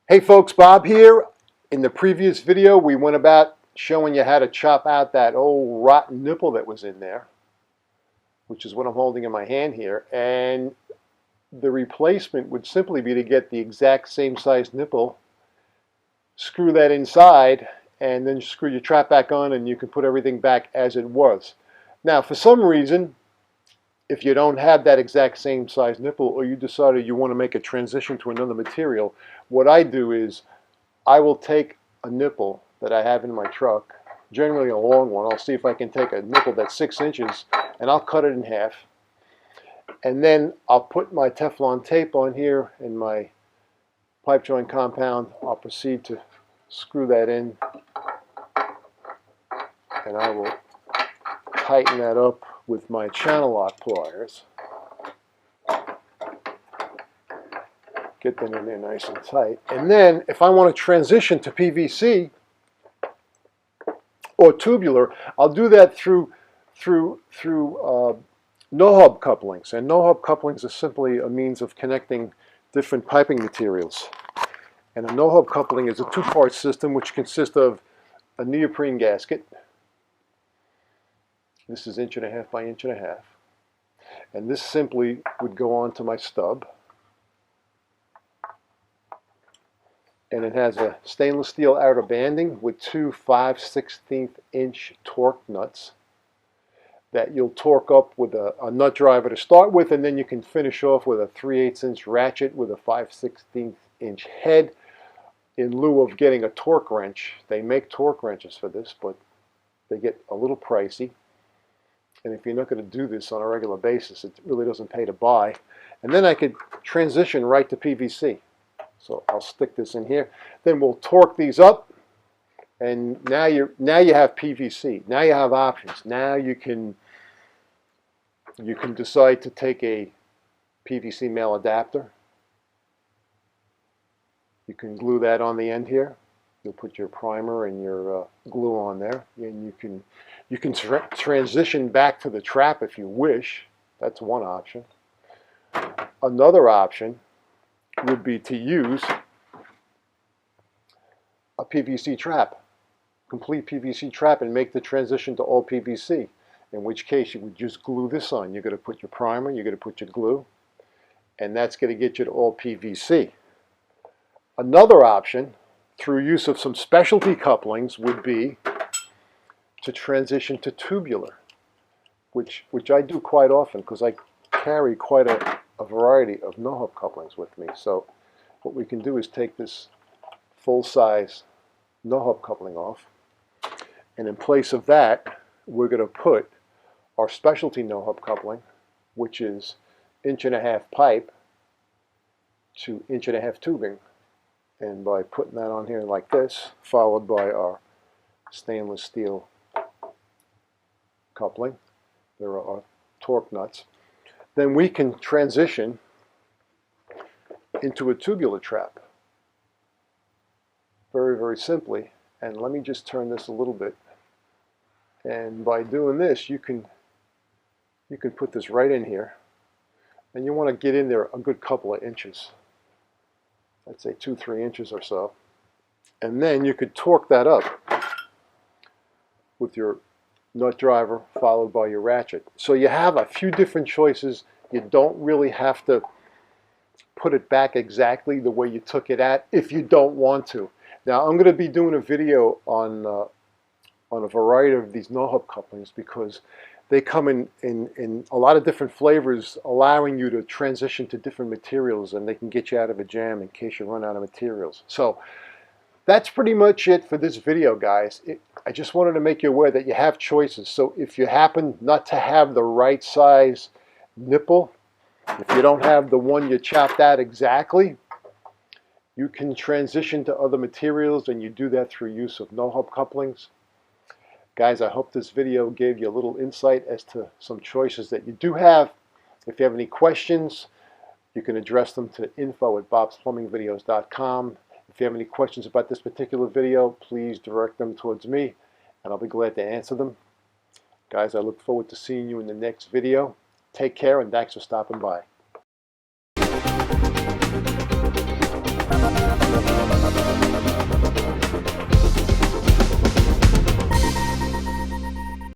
Hey folks, Bob here. In the previous video we went about showing you how to chop out that old rotten nipple that was in there, which is what I'm holding in my hand here, and the replacement would simply be to get the exact same size nipple, screw that inside, and then screw your trap back on and you can put everything back as it was. Now for some reason, if you don't have that exact same size nipple, or you decided you want to make a transition to another material, what I do is I will take a nipple that I have in my truck, generally a long one. I'll see if I can take a nipple that's 6 inches and I'll cut it in half. And then I'll put my Teflon tape on here and my pipe joint compound. I'll proceed to screw that in and I will tighten that up with my channel lock pliers. Get them in there nice and tight. And then if I want to transition to PVC or tubular, I'll do that through no-hub couplings. And no-hub couplings is simply a means of connecting different piping materials. And a no-hub coupling is a two-part system which consists of a neoprene gasket. This is 1.5 by 1.5. And this simply would go onto my stub. And it has a stainless steel outer banding with two 5/16 inch torque nuts that you'll torque up with a nut driver to start with, and then you can finish off with a 3/8 inch ratchet with a 5/16 inch head in lieu of getting a torque wrench. They make torque wrenches for this, but they get a little pricey. And if you're not going to do this on a regular basis, it really doesn't pay to buy. And then I could transition right to PVC. So I'll stick this in here. Then we'll torque these up, and now you have PVC. Now you have options. Now you can decide to take a PVC Male Adapter. You can glue that on the end here. You'll put your primer and your glue on there, and you can transition back to the trap if you wish. That's one option. Another option would be to use a PVC trap, complete PVC trap, and make the transition to all PVC, in which case you would just glue this on. You're going to put your primer, you're going to put your glue, and that's going to get you to all PVC. Another option, through use of some specialty couplings, would be to transition to tubular, which I do quite often because I carry quite a variety of no-hub couplings with me. So what we can do is take this full-size no-hub coupling off, and in place of that we're going to put our specialty no-hub coupling, which is 1.5 inch pipe to 1.5 inch tubing. And by putting that on here like this, followed by our stainless steel coupling, there are our torque nuts, then we can transition into a tubular trap very, very simply. And let me just turn this a little bit, and by doing this you can put this right in here, and you want to get in there a good couple of inches, I'd say 2-3 inches or so, and then you could torque that up with your nut driver followed by your ratchet. So you have a few different choices. You don't really have to put it back exactly the way you took it at if you don't want to. Now I'm going to be doing a video on a variety of these no-hub couplings because they come in a lot of different flavors, allowing you to transition to different materials, and they can get you out of a jam in case you run out of materials. So that's pretty much it for this video, guys. I just wanted to make you aware that you have choices. So if you happen not to have the right size nipple, if you don't have the one you chopped out exactly, you can transition to other materials, and you do that through use of no-hub couplings. Guys, I hope this video gave you a little insight as to some choices that you do have. If you have any questions, you can address them to info@bobsplumbingvideos.com. If you have any questions about this particular video, please direct them towards me, and I'll be glad to answer them. Guys, I look forward to seeing you in the next video. Take care, and thanks for stopping by.